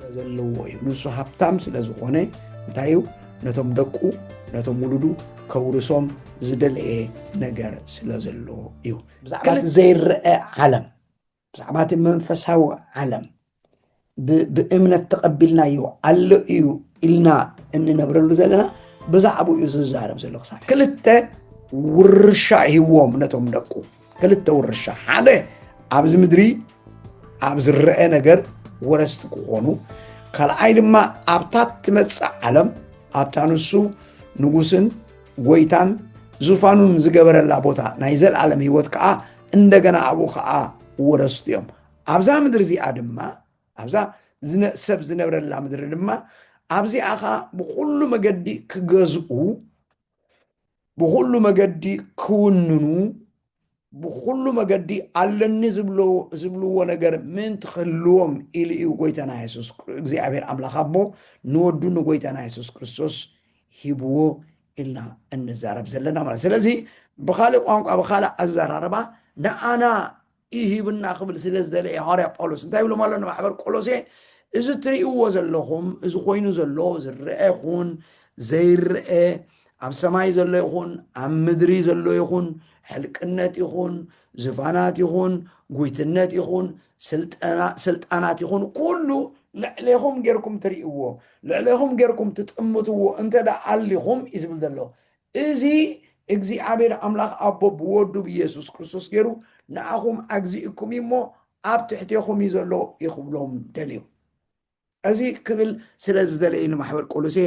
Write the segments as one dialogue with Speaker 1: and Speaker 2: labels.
Speaker 1: ስለዘለዎ እዩ ንሱ ሃብታም ስለ ዝኾነ እንታይ እዩ ነቶም ደቁ ነቶም ውሉዱ ከውርሶም ዝደልየ ነገር ስለ ዘለዎ እዩ ብዛዕባ እቲ ዘይርአ ዓለም ብዛዕባ እቲ መንፈሳዊ ዓለም ብእምነት ተቐቢልናዮ ኣሎ እዩ ኢልና እንነብረሉ ዘለና ብዛዕባኡ እዩ ዝዛረብ ዘሎ ክሳብ ክልተ ውርሻ ሂቦም ነቶም ደቁ ክልተ ውርሻ ሓደ ኣብዚ ምድሪ ኣብ ዝረአ ነገር ወረስቲ ክኾኑ ካልኣይ ድማ ኣብታ ትመጽእ ዓለም ኣብታ ንሱ ንጉስን ጎይታን ዙፋኑን ዝገበረላ ቦታ ናይ ዘለዓለም ህይወት ከዓ እንደገና ኣብኡ ከዓ ወረስቲ እዮም ኣብዛ ምድሪ እዚኣ ድማ ኣብዛ ሰብ ዝነብረላ ምድሪ ድማ ኣብዚኣ ከዓ ብኩሉ መገዲ ክገዝኡ ብኩሉ መገዲ ክውንኑ ብኩሉ መገዲ ኣለኒ ዝብልዎ ነገር ምንቲ ክህልዎም ኢሉ እዩ ጎይታና የሱስ እግዚኣብሔር ኣምላኽ ኣቦ ንወዱ ንጎይታና የሱስ ክርስቶስ ሂብዎ ኢልና እንዛረብ ዘለና ማለት ስለዚ ብኻልእ ቋንቋ ብኻልእ ኣዘራርባ ንኣና ይሂብና ክብል ስለ ዝደለየ ሐዋርያ ጳውሎስ እንታይ ብሎ ማለት ነው ማሕበር ቆሎሴ እዚ ትርእይዎ ዘለኹም እዚ ኮይኑ ዘሎ ዝርአ ይኹን ዘይርአ ኣብ ሰማይ ዘሎ ይኹን ኣብ ምድሪ ዘሎ ይኹን ሕልቅነት ይኹን ዝፋናት ይኹን ጉይትነት ይኹን ስልጣናት ይኹን ኩሉ ልዕሌኹም ጌርኩም ትርእይዎ ልዕሌኹም ጌርኩም ትጥምትዎ እንተዳ ኣሊኹም እዩ ዝብል ዘሎ እዚ እግዚኣብሔር ኣምላኽ ኣቦ ብወዱ ብኢየሱስ ክርስቶስ ገይሩ ንኣኹም ኣግዚእኩም እሞ ኣብ ትሕቲኹም እዩ ዘሎ ይኽብሎም ደልዩ እዚ ክብል ስለ ዝደለየ ንማሕበር ቆሎሴ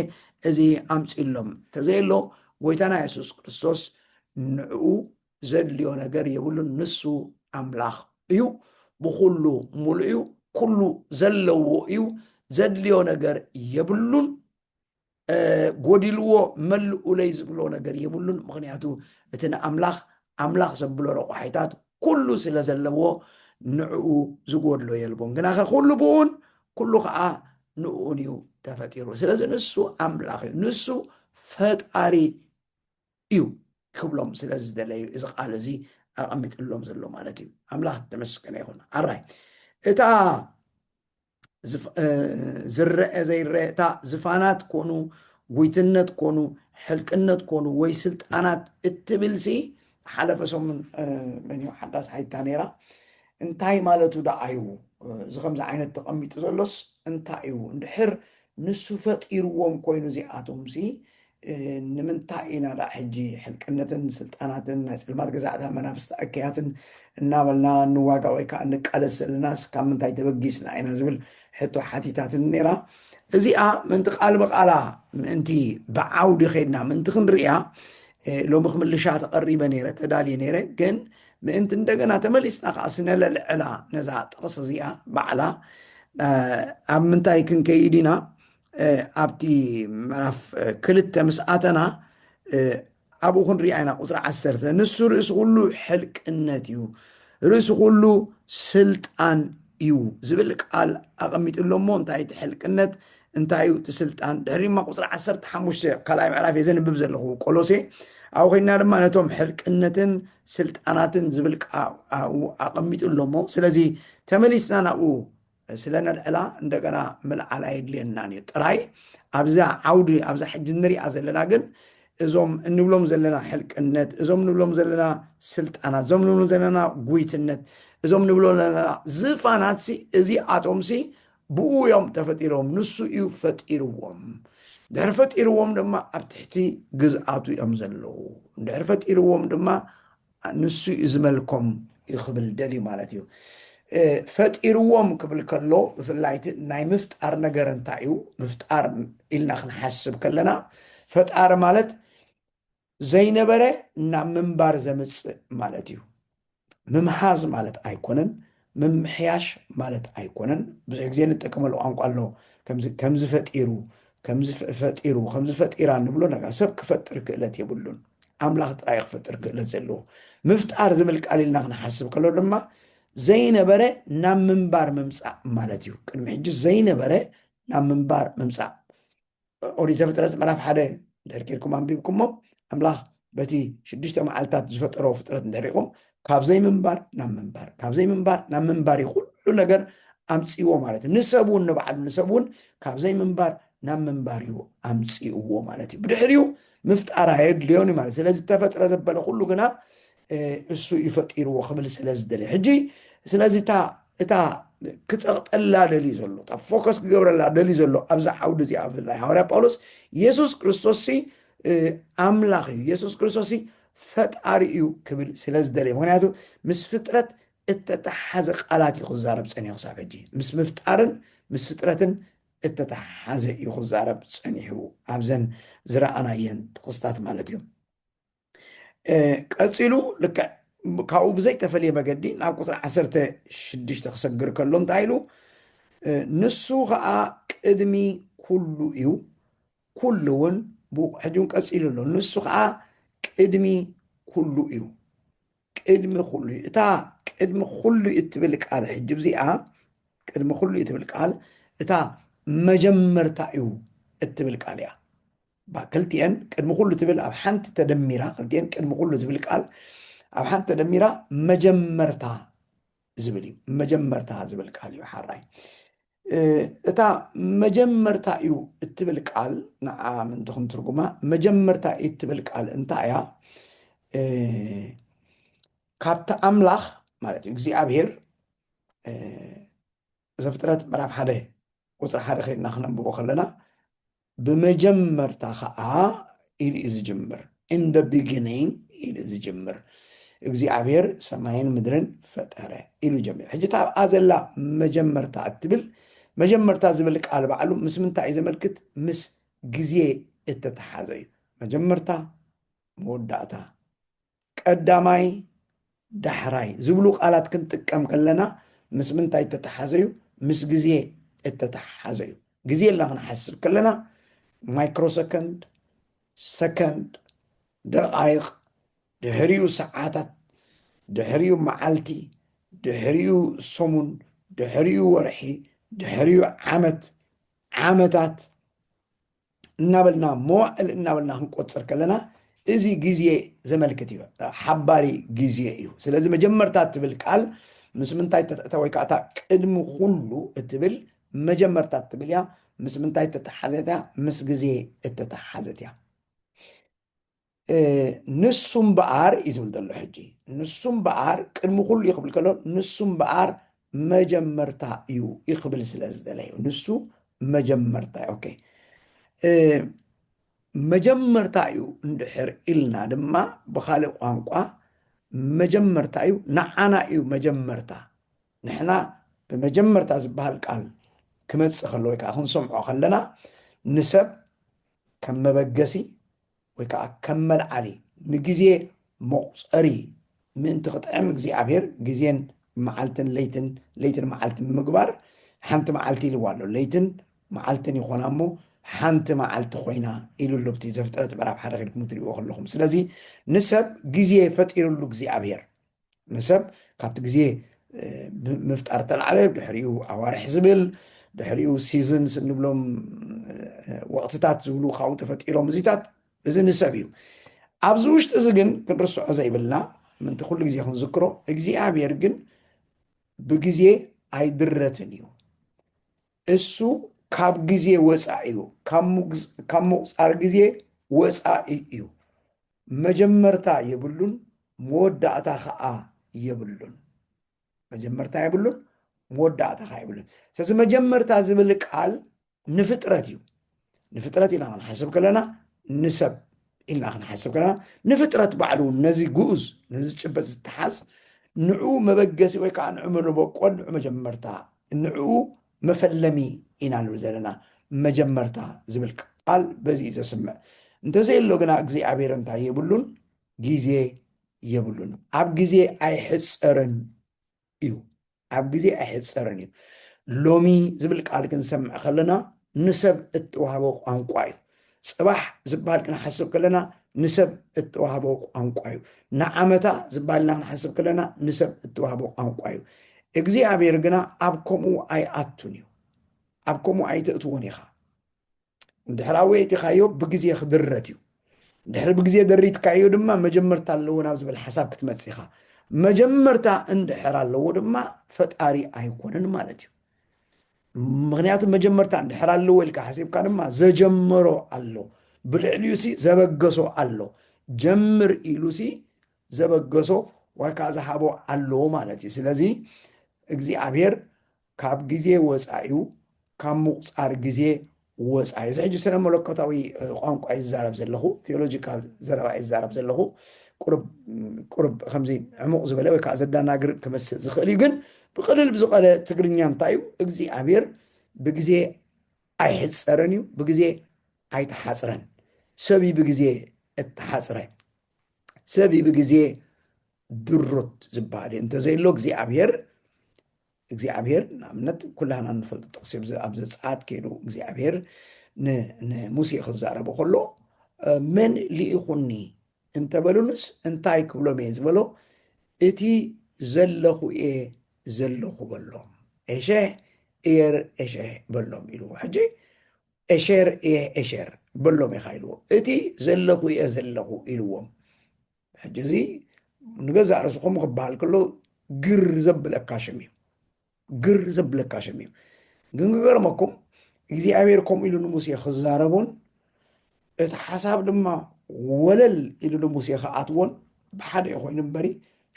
Speaker 1: እዚ ኣምፂሎም ተዘየሎ ጎይታና የሱስ ክርስቶስ ንዕኡ ዘድልዮ ነገር የብሉን ንሱ ኣምላኽ እዩ ብኩሉ ሙሉእ እዩ ኩሉ ዘለዎ እዩ ዘድልዮ ነገር የብሉን ጎዲልዎ መልኡ ለይ ዝብሎ ነገር የብሉን ምክንያቱ እቲ ንኣምላኽ ኣምላኽ ዘብሎ ረቑሒታት ኩሉ ስለ ዘለዎ ንዕኡ ዝጎድሎ የልቦን ግናኸ ኩሉ ብኡን ኩሉ ከዓ ንኡን እዩ ተፈጢሩ ስለዚ ንሱ ኣምላኽ እዩ ንሱ ፈጣሪ እዩ ክብሎም ስለ ዝደለዩ እዚ ቃል እዚ ኣቐሚጥሎም ዘሎ ማለት እዩ ኣምላኽ ተመስገነ ይኹን ኣራይ እታ ዝረአ ዘይረአ እታ ዝፋናት ኮኑ ጉይትነት ኮኑ ሕልቅነት ኮኑ ወይ ስልጣናት እትብልሲ ሓለፈ ሰሙን መንዮ ሓዳስ ሓይታ ነይራ እንታይ ማለቱ ደኣዩ እዚ ከምዚ ዓይነት ተቐሚጡ ዘሎስ እንታይ እዩ እንድሕር ንሱ ፈጢርዎም ኮይኑ እዚኣቶምሲ ንምንታይ ኢና ዳ ሕጂ ሕልቅነትን ስልጣናትን ናይ ፅልማት ገዛእታ መናፍስቲ ኣከያትን እናበልና ንዋጋ ወይ ከዓ እንቃለስ ዘለናስ ካብ ምንታይ ተበጊስና ኢና ዝብል ሕቶ ሓቲታትን ነይራ እዚኣ ምንቲ ቃል በቃላ ምእንቲ ብዓውዲ ኸይድና ምእንቲ ክንርያ ሎሚ ክምልሻ ተቐሪበ ነይረ ተዳልየ ነይረ ግን ምእንቲ እንደገና ተመሊስና ከዓ ስነለልዕላ ነዛ ጥቕስ እዚኣ ባዕላ ኣብ ምንታይ ክንከይድ ኢና ኣብቲ ምዕራፍ 2 ምስኣተና ኣብኡ ክንሪኣ ኢና ቁፅሪ 10 ንሱ ርእሲ ኩሉ ሕልቅነት እዩ ርእሲ ኩሉ ስልጣን እዩ ዝብል ቃል ኣቐሚጥሎሞ እንታይ እቲ ሕልቅነት እንታይ እዩ እቲ ስልጣን ድሕሪማ ቁፅሪ 15 ካልኣይ ምዕራፍ እየ ዘንብብ ዘለኹ ቆሎሴ ኣብኡ ኮይና ድማ ነቶም ሕልቅነትን ስልጣናትን ዝብል ኣቐሚጥሎሞ ስለዚ ተመሊስና ናብኡ ስለነልዕላ እንደገና ምልዓላ የድልየናን እዩ ጥራይ ኣብዛ ዓውዲ ኣብዛ ሕጂ ንሪኣ ዘለና ግን እዞም እንብሎም ዘለና ሕልቅነት እዞም እንብሎም ዘለና ስልጣናት እዞም እንብሎም ዘለና ጉይትነት እዞም እንብሎም ዘለና ዝፋናትሲ እዚኣቶምሲ ብኡ እዮም ተፈጢሮም ንሱ እዩ ፈጢርዎም ድሕሪ ፈጢርዎም ድማ ኣብ ትሕቲ ግዝኣቱ እዮም ዘለዉ ድሕሪ ፈጢርዎም ድማ ንሱ እዩ ዝመልኮም ይኽብል ደልዩ ማለት እዩ ፈጢርዎም ክብል ከሎ ብፍላይቲ ናይ ምፍጣር ነገር እንታይ እዩ ምፍጣር ኢልና ክንሓስብ ከለና ፈጣሪ ማለት ዘይነበረ ናብ ምንባር ዘምፅእ ማለት እዩ ምምሓዝ ማለት ኣይኮነን ምምሕያሽ ማለት ኣይኮነን ብዙሕ ግዜ ንጥቀመሉ ቋንቋ ኣሎ ከምዚ ፈጢሩ ከምዚ ፈጢራ ንብሎ ነገር ሰብ ክፈጥር ክእለት የብሉን ኣምላኽ ጥራይ ክፈጥር ክእለት ዘለዎ ምፍጣር ዝብል ቃል ኢልና ክንሓስብ ከሎ ድማ ዘይነበረ ናብ ምንባር ምምፃእ ማለት እዩ ቅድሚ ሕጂ ዘይነበረ ናብ ምንባር ምምፃእ ኦሪት ዘፍጥረት ምዕራፍ 1 ድሕሪ ኬድኩም ኣንቢብኩሞ ኣምላኽ በቲ 6 መዓልታት ዝፈጠሮ ፍጥረት እንተሪኢኹም ካብ ዘይምንባር ናብ ምንባር ካብ ዘይምንባር ናብ ምንባር ኩሉ ነገር ኣምፂዎ ማለት እዩ ንሰብ እውን ንባዕሉ ንሰብ እውን ካብ ዘይምንባር ናብ ምንባር እዩ ኣምፂእዎ ማለት እዩ ብድሕሪኡ ምፍጣር ኣየድልዮን እዩ ማለት ስለዚ ተፈጥረ ዘበለ ኩሉ ግና እሱ ይፈጢርዎ ክብል ስለ ዝደልዩ ሕጂ ስለዚ እታ ክፀቕጠላ ደልዩ ዘሎ እታ ፎከስ ክገብረላ ደልዩ ዘሎ ኣብዛ ዓውዲ እዚኣ ብፍላይ ሓዋርያ ጳውሎስ ኢየሱስ ክርስቶስ ኣምላኽ እዩ ኢየሱስ ክርስቶስ ፈጣሪ እዩ ክብል ስለ ዝደልዩ ምክንያቱ ምስ ፍጥረት እተተሓዘ ቃላት እዩ ክዛረብ ፀኒሑ ክሳብ ሕጂ ምስ ምፍጣርን ምስ ፍጥረትን እተተሓዘ እዩ ክዛረብ ፀኒሑ ኣብዘን ዝረኣናየን ጥቅስታት ማለት እዩ ቀፂሉ ልክዕ ካብኡ ብዘይተፈልየ መገዲ ናብ ቁፅሪ 16 ክሰግር ከሎ እንታይ ኢሉ ንሱ ከዓ ቅድሚ ኩሉ እዩ ኩሉ እውን ሕጂ እውን ቀፂሉ ኣሎ ንሱ ከዓ ቅድሚ ኩሉ እዩ ቅድሚ ኩሉ እዩ እታ ቅድሚ ኩሉ እትብል ቃል ሕጂ እዚኣ ቅድሚ ኩሉ እትብል ቃል እታ መጀመርታ እዩ እትብል ቃል እያ ክልቲአን ቅድሚ ኩሉ ትብል ኣብ ሓንቲ ተደሚራ ክልቲአን ቅድሚ ኩሉ ዝብል ቃል ኣብ ሓንቲ ተደሚራ መጀመርታ ዝብል እዩ መጀመርታ ዝብል ቃል እዩ ሓራይ እታ መጀመርታ እዩ እትብል ቃል ንዓ ምንቲ ክንትርጉማ መጀመርታ እትብል ቃል እንታይ እያ ካብቲ ኣምላኽ ማለት እዩ እግዚኣብሔር ዘፍጥረት ምዕራፍ 1 ቁፅሪ 1 ከይድና ክነንብቦ ከለና ብመጀመርታ ከዓ ኢሉ እዩ ዝጅምር in the beginning ኢሉ ዝጅምር እግዚኣብሔር ሰማይን ምድርን ፈጠረ ኢሉ ጀሚር ሕጂ ታብኣ ዘላ መጀመርታ እትብል መጀመርታ ዝብል ቃል ባዕሉ ምስ ምንታይ እዩ ዘመልክት ምስ ግዜ እተተሓዘ እዩ መጀመርታ መወዳእታ ቀዳማይ ዳሕራይ ዝብሉ ቃላት ክንጥቀም ከለና ምስ ምንታይ እተተሓዘ እዩ ምስ ግዜ እተተሓዘ እዩ ግዜ ኢልና ክንሓስብ ከለና ማይክሮ ሰከንድ ሰከንድ ደቃይቕ ድሕሪኡ ሰዓታት ድሕሪኡ መዓልቲ ድሕሪኡ ሰሙን ድሕሪኡ ወርሒ ድሕሪኡ ዓመት ዓመታት እናበልና መዋዕል እናበልና ክንቆፅር ከለና እዚ ግዜ ዘመልክት እዩ ሓባሪ ግዜ እዩ ስለዚ መጀመርታ እትብል ቃል ምስ ምንታይ ተተእተ ወይ ከዓ ቅድሚ ኩሉ እትብል መጀመርታ እትብል እያ ምስ ምንታይ ተተሓዘት እያ ምስ ግዜ እተተሓዘት እያ ንሱም በኣር እዩ ዝብል ዘሎ ሕጂ ንሱም በኣር ቅድሚ ኩሉ ይኽብል ከሎ ንሱም በኣር መጀመርታ እዩ ይኽብል ስለ ዝደለዩ ንሱ መጀመርታ እዩ ኦኬ መጀመርታ እዩ እንድሕር ኢልና ድማ ብካልእ ቋንቋ መጀመርታ እዩ ንዓና እዩ መጀመርታ ንሕና ብመጀመርታ ዝበሃል ቃል ክመፅእ ከሎ ወይ ከዓ ክንሰምዖ ከለና ንሰብ ከም መበገሲ ወይ ከዓ ከም መልዓሊ ንግዜ መቁፀሪ ምእንቲ ክጥዕም እግዚኣብሔር ግዜን መዓልትን ለይትን መዓልትን ምግባር ሓንቲ መዓልቲ ኢልዋ ኣሎ ለይትን መዓልትን ይኮና እሞ ሓንቲ መዓልቲ ኮይና ኢሉ ሎብቲ ዘፍጥረት ምዕራፍ 1 ኺድኩም ትሪእዎ ከለኹም ስለዚ ንሰብ ግዜ ፈጢሩሉ እግዚኣብሔር ንሰብ ካብቲ ግዜ ምፍጣር ተላዕለ ድሕሪኡ ኣዋርሕ ዝብል ድሕሪኡ ሲዝንስ እንብሎም ወቅትታት ዝብሉ ካብኡ ተፈጢሮም እዚታት እዚ ንሰብ እዩ ኣብዚ ውሽጢ እዚ ግን ክንርስዖ ዘይብልና ምንቲ ኩሉ ግዜ ክንዝክሮ እግዚኣብሔር ግን ብግዜ ኣይድረትን እዩ እሱ ካብ ግዜ ወፃኢ እዩ ካብ ምቁፃር ግዜ ወፃኢ እዩ መጀመርታ የብሉን መወዳእታ ከዓ የብሉን መጀመርታ የብሉን መወዳእታ ከዓ የብሉን ስለዚ መጀመርታ ዝብል ቃል ንፍጥረት እዩ ንፍጥረት ኢልና ክንሓስብ ከለና ንሰብ ኢልና ክንሓስብ ከለና ንፍጥረት ባዕሉ ነዚ ግኡዝ ነዚ ጭበጥ ዝተሓዝ ንዑ መበገሲ ወይ ከዓ ንዑ መበቆል ንዑ መጀመርታ ንዑ መፈለሚ ኢና ንብል ዘለና መጀመርታ ዝብል ቃል በዚ ዘስምዕ እንተዘየሎ ግና እግዚኣብሔር እንታይ የብሉን ግዜ የብሉን ኣብ ግዜ ኣይሕፀርን እዩ ኣብ ግዜ ኣይሕፀርን እዩ ሎሚ ዝብል ቃል ክንሰምዕ ከለና ንሰብ እትዋህቦ ቋንቋ እዩ ፅባሕ ዝበሃል ክንሓስብ ከለና ንሰብ እትዋህቦ ቋንቋ እዩ ንዓመታ ዝበሃልና ክንሓስብ ከለና ንሰብ እትዋህቦ ቋንቋ እዩ እግዚኣብሔር ግና ኣብ ከምኡ ኣይኣቱን እዩ ኣብ ከምኡ ኣይትእትዎን ኢኻ እንድሕር ኣወይቲኻዮ ብግዜ ክድረት እዩ እንድሕሪ ብግዜ ደሪትካዮ ድማ መጀመርታ ኣለዎ ናብ ዝብል ሓሳብ ክትመፅእ ኢኻ መጀመርታ እንድሕር ኣለዎ ድማ ፈጣሪ ኣይኮነን ማለት እዩ ምክንያቱም መጀመርታ እንድሕር ኣለዎ ኢልካ ሓሲብካ ድማ ዘጀመሮ ኣሎ ብልዕልዩሲ ዘበገሶ ኣሎ ጀምር ኢሉሲ ዘበገሶ ወይ ከዓ ዝሃቦ ኣለዎ ማለት እዩ ስለዚ እግዚኣብሔር ካብ ግዜ ወፃኢኡ ካብ ምቁፃር ግዜ ወፃኢ እዚ ሕጂ ስነ መለኮታዊ ቋንቋ ይዛረብ ዘለኹ ቴዎሎጂካል ዘረባ ይዛረብ ዘለኹ ቁርብ ከምዚ ዕሙቕ ዝበለ ወይ ከዓ ዘዳናግር ክመስል ዝኽእል እዩ ግን ብቕልል ብዝቐለ ትግርኛ እንታይ እዩ እግዚኣብሔር ብግዜ ኣይሕፀረን እዩ ብግዜ ኣይተሓፅረን ሰብ ብግዜ እተሓፅረ ሰብ ብግዜ ድሩት ዝበሃል እንተዘይሎ እግዚኣብሔር ንኣብነት ኩላህና ንፈልጡ ጥቕሲ ኣብ ዘፀኣት ከይዱ እግዚኣብሔር ንሙሴ ክዛረቦ ከሎ መን ልኢኹኒ እንተበሉንስ እንታይ ክብሎም እየ ዝበሎ እቲ ዘለኹ እየ ዘለኹ በሎም ኤሸህ እየር ኤሸህ በሎም ኢልዎ ሕጂ ኤሸር እየ ኤሸር በሎም ኢኻ ኢልዎ እቲ ዘለኹ እየ ዘለኹ ኢልዎም ሕጂ እዚ ንገዛእ ርእስኹም ክበሃል ከሎ ግር ዘብለካ ሽም እዩ ግር ዘብለካ ሽም እዩ ግን ክገርመኩም እግዚኣብሔር ከምኡ ኢሉ ንሙሴ ክዛረቦን እቲ ሓሳብ ድማ ወለል ኢሉ ንሙሴ ከኣትዎን ብሓደ ኮይኑ እምበሪ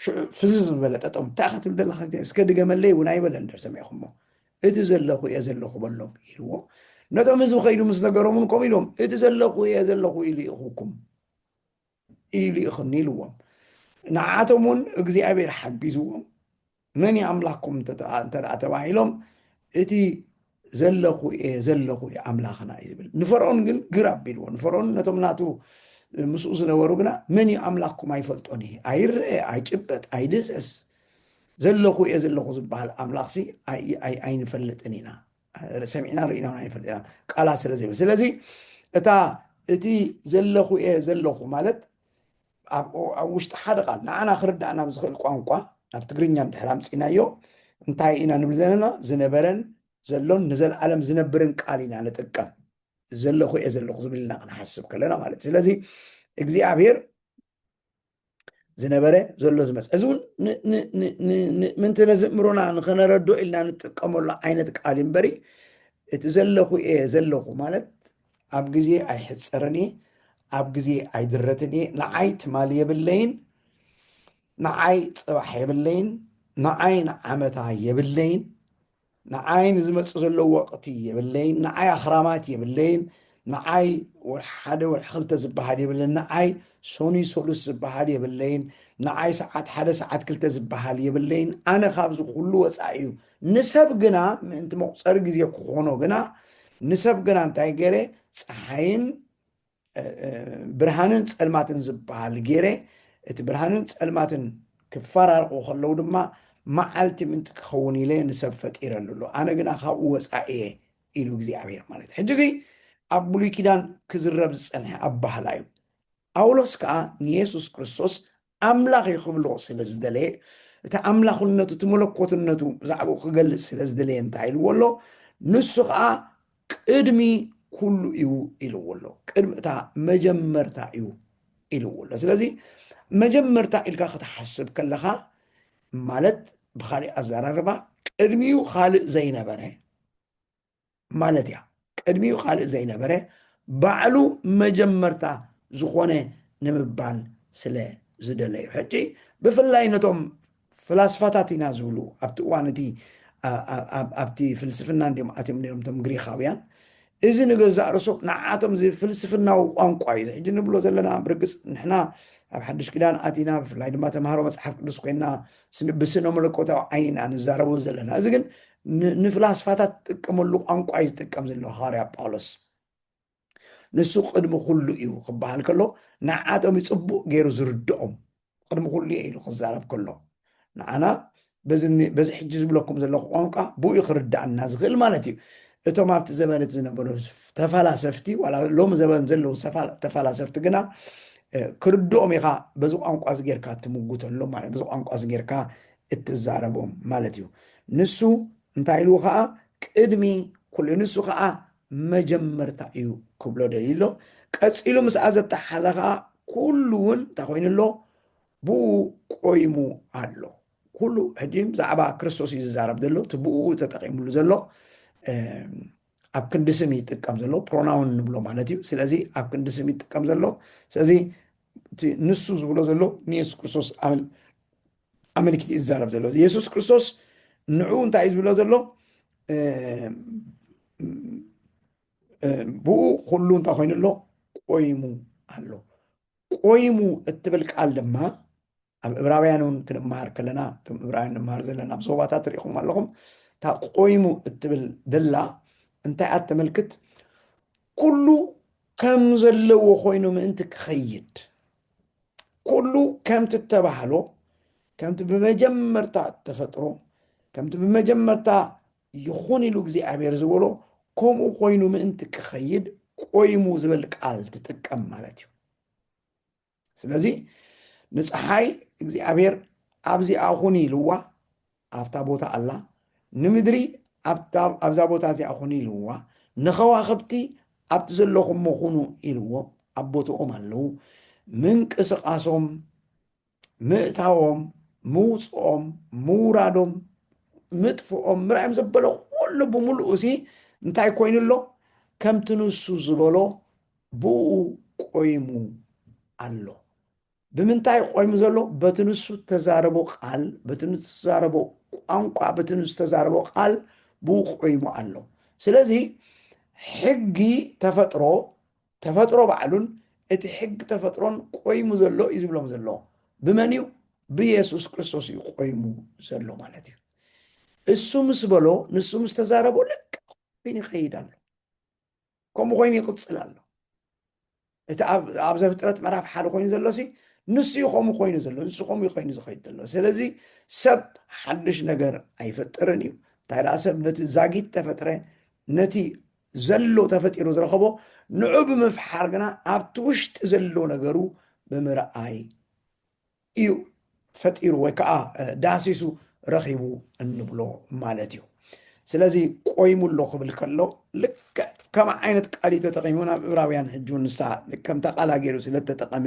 Speaker 1: ሽዑ ፍዝዝ ዝበለ ጠጠም እንታይ ካ ትብል ዘለካ እስከ ድገመለይ እውን ኣይበለን እንድሕር ሰሚዕኹሞ እቲ ዘለኹ እየ ዘለኹ በሎም ኢልዎ ነቶም ህዝቢ ከይዱ ምስ ነገሮምን ከምኡ ኢሎም እቲ ዘለኹ እየ ዘለኹ ኢሉ ኢኹኩም ኢሉ ኢኽኒ ኢልዎም ንዓቶም እውን እግዚኣብሔር ሓጊዝዎም መን ኣምላኽኩም እንተደኣ ተባሂሎም እቲ ዘለኹ እየ ዘለኹ እየ ኣምላኽና እዩ ዝብል ንፈርዖን ግን ግር ኣቢልዎ ንፈርዖን ነቶም ናቱ ምስኡ ዝነበሩ ግና መን ኣምላኽኩም ኣይፈልጦን እየ ኣይርአ ኣይጭበጥ ኣይድስስ ዘለኹ እየ ዘለኹ ዝበሃል ኣምላኽሲ ኣይንፈልጥን ኢና ሰሚዕና ርኢና ኣይንፈልጥ ኢና ቃላት ስለ ዘይብል ስለዚ እቲ ዘለኹ እየ ዘለኹ ማለት ኣብ ውሽጢ ሓደ ቃል ንዓና ክርዳእና ብዝኽእል ቋንቋ ናብ ትግርኛ እንድሕር ኣምፂናዮ እንታይ ኢና ንብል ዘለና ዝነበረን ዘሎን ንዘለዓለም ዝነብርን ቃል ኢና ንጥቀም ዘለኹ እየ ዘለኹ ዝብልና ክንሓስብ ከለና ማለት እዩ ስለዚ እግዚኣብሔር ዝነበረ ዘሎ ዝመፅ እዚ እውን ምንቲ ነዝእምሮና ንኸነረዶ ኢልና ንጥቀመሉ ዓይነት ቃል እምበሪ እቲ ዘለኹ እየ ዘለኹ ማለት ኣብ ግዜ ኣይሕፀረን እየ ኣብ ግዜ ኣይድረትን እየ ንዓይ ትማል የብለይን ንዓይ ፅባሕ የብለይን ንዓይ ንዓመታ የብለይን ንዓይ ንዝመፅእ ዘሎ ወቕቲ የብለይን ንዓይ ኣኽራማት የብለይን ንዓይ ሓደ ወርሒ ክልተ ዝበሃል የብለይን ንዓይ ሶኒ ሶሉስ ዝበሃል የብለይን ንዓይ ሰዓት ሓደ ሰዓት ክልተ ዝበሃል የብለይን ኣነ ካብዚ ኩሉ ወፃኢ እዩ ንሰብ ግና ምእንቲ መቁፀሪ ግዜ ክኾኖ ግና ንሰብ ግና እንታይ ገይረ ፀሓይን ብርሃንን ፀልማትን ዝበሃል ገይረ እቲ ብርሃንን ፀልማትን ክፈራርቁ ከለው ድማ መዓልቲ ምንቲ ክኸውን ኢለ ንሰብ ፈጢረሉ ኣሎ ኣነ ግና ካብኡ ወፃኢ እየ ኢሉ እግዚኣብሔር ማለት እዩ ሕጂ እዚ ኣብ ብሉይ ኪዳን ክዝረብ ዝፀንሐ ኣባህላ እዩ ጳውሎስ ከዓ ንየሱስ ክርስቶስ ኣምላኽ ይኽብሎ ስለ ዝደለየ እቲ ኣምላኽነቱ እቲ መለኮትነቱ ብዛዕባኡ ክገልፅ ስለ ዝደለየ እንታይ ኢልዎ ኣሎ ንሱ ከዓ ቅድሚ ኩሉ እዩ ኢልዎ ኣሎ ቅድሚ እታ መጀመርታ እዩ ኢልዎ ኣሎ ስለዚ መጀመርታ ኢልካ ክትሓስብ ከለካ ማለት ብካሊእ ኣዘራርባ ቅድሚኡ ካልእ ዘይነበረ ማለት እያ ቅድሚኡ ካልእ ዘይነበረ ባዕሉ መጀመርታ ዝኾነ ንምባል ስለ ዝደለዩ ሕጂ ብፍላይ ነቶም ፍላስፋታት ኢና ዝብሉ ኣብቲ እዋን እቲ ኣብቲ ፍልስፍና እንዲኦም ኣትዮም ነሮም ቶም ግሪካውያን እዚ ንገዛእ ርእሱ ንዓቶም ፍልስፍናዊ ቋንቋ እዩ ሕጂ ንብሎ ዘለና ብርግፅ ንሕና ኣብ ሓድሽ ኪዳን ኣቲና ብፍላይ ድማ ተምሃሮ መፅሓፍ ቅዱስ ኮይና ብስነ መለኮታዊ ዓይኒ ኢና ንዛረቡ ዘለና እዚ ግን ንፍላስፋታት ዝጥቀመሉ ቋንቋ እዩ ዝጥቀም ዘሎ ሃዋርያ ጳውሎስ ንሱ ቅድሚ ኩሉ እዩ ክበሃል ከሎ ንዓቶም ይፅቡቕ ገይሩ ዝርድኦም ቅድሚ ኩሉ እየ ኢሉ ክዛረብ ከሎ ንዓና በዚ ሕጂ ዝብለኩም ዘለኹ ቋንቋ ብኡ ክርዳእና ዝኽእል ማለት እዩ እቶም ኣብቲ ዘበነት ዝነበሩ ተፈላሰፍቲ ዋላ ሎም ዘበን ዘለዉ ተፈላሰፍቲ ግና ክርድኦም ኢኻ በዚ ቋንቋ እዚ ጌርካ እትምጉተሎም ማለት በዚ ቋንቋ እዚ ጌርካ እትዛረቦም ማለት እዩ ንሱ እንታይ ኢልዎ ከዓ ቅድሚ ኩሉ ንሱ ከዓ መጀመርታ እዩ ክብሎ ደሊሎ ቀፂሉ ምስኣ ዘተሓዘ ከዓ ኩሉ እውን እንታይ ኮይኑ ኣሎ ብኡ ቆይሙ ኣሎ ኩሉ ሕጂ ብዛዕባ ክርስቶስ እዩ ዝዛረብ ዘሎ እቲ ብኡ ተጠቂሙሉ ዘሎ ኣብ ክንዲ ስም ይጥቀም ዘሎ ፕሮናውን ንብሎ ማለት እዩ። ስለዚ ኣብ ክንዲ ስም ይጥቀም ዘሎ ስለዚ ንሱ ዝብሎ ዘሎ ንየሱስ ክርስቶስ ኣመልኪት እዩ ዝዛረብ ዘሎ ኢየሱስ ክርስቶስ ንዑ እንታይ እዩ ዝብሎ ዘሎ ብኡ ኩሉ እንታይ ኮይኑ ኣሎ ቆይሙ ኣሎ። ቆይሙ እትብል ቃል ድማ ኣብ ዕብራውያን እውን ክንመሃር ከለና እቶም ዕብራውያን ንምሃር ዘለና ኣብ ዞባታት ሪኢኹም ኣለኹም እታ ቆይሙ እትብል ደላ እንታይ እያ ተመልክት ኩሉ ከም ዘለዎ ኮይኑ ምእንቲ ክኸይድ ኩሉ ከምቲ እተባህሎ ከምቲ ብመጀመርታ ተፈጥሮ ከምቲ ብመጀመርታ ይኹን ኢሉ እግዚኣብሔር ዝበሎ ከምኡ ኮይኑ ምእንቲ ክኸይድ ቆይሙ ዝብል ቃል ትጥቀም ማለት እዩ። ስለዚ ንፀሓይ እግዚኣብሔር ኣብዚኣኹኒ ኢልዋ ኣብታ ቦታ ኣላ ንምድሪ ኣብዛ ቦታ እዚኣኹኒ ኢልዋ ንኸዋኽብቲ ኣብቲ ዘለኹሞኹኑ ኢልዎ ኣብ ቦትኦም ኣለዉ ምንቅስቓሶም ምእታዎም ምውፅኦም ምውራዶም ምጥፍኦም ምርኣዮም ዘበሎ ኩሉ ብምሉእ እሲ እንታይ ኮይኑ ኣሎ ከምቲ ንሱ ዝበሎ ብኡ ቆይሙ ኣሎ። ብምንታይ ቆይሙ ዘሎ በቲ ንሱ ተዛረቦ ቃል በቲ ንሱ ተዛረቦ ቋንቋ በቲ ንሱ ተዛረቦ ቃል ብኡ ቆይሙ ኣሎ። ስለዚ ሕጊ ተፈጥሮ ባዕሉን እቲ ሕጊ ተፈጥሮን ቆይሙ ዘሎ እዩ ዝብሎም ዘሎ ብመን እዩ ብኢየሱስ ክርስቶስ እዩ ቆይሙ ዘሎ ማለት እዩ። እሱ ምስ በሎ ንሱ ምስ ተዛረቦ ልክ ኮይኑ ይኸይድ ኣሎ ከምኡ ኮይኑ ይቕፅል ኣሎ። እቲ ኣብ ዘፍጥረት ምዕራፍ ሓደ ኮይኑ ዘሎ ሲ ንሱ እዩ ከምኡ ኮይኑ ዘሎ ንሱ ከምኡ ኮይኑ ዝኸይድ ዘሎ። ስለዚ ሰብ ሓድሽ ነገር ኣይፈጥርን እዩ። እንታይ ደኣ ሰብ ነቲ ዛጊት ተፈጥረ ነቲ ዘሎ ተፈጢሩ ዝረኸቦ ንዑ ብምፍሓር ግና ኣብቲ ውሽጢ ዘሎ ነገሩ ብምርኣይ እዩ ፈጢሩ ወይ ከዓ ዳሲሱ ረኺቡ እንብሎ ማለት እዩ። ስለዚ ቆይሙ ኣሎ ክብል ከሎ ልክዕ ከም ዓይነት ቃል ተጠቂሙ ናብ ዕብራውያን ሕጂ ንሳ ከምታ ቃላ ገይሩ ስለተጠቀመ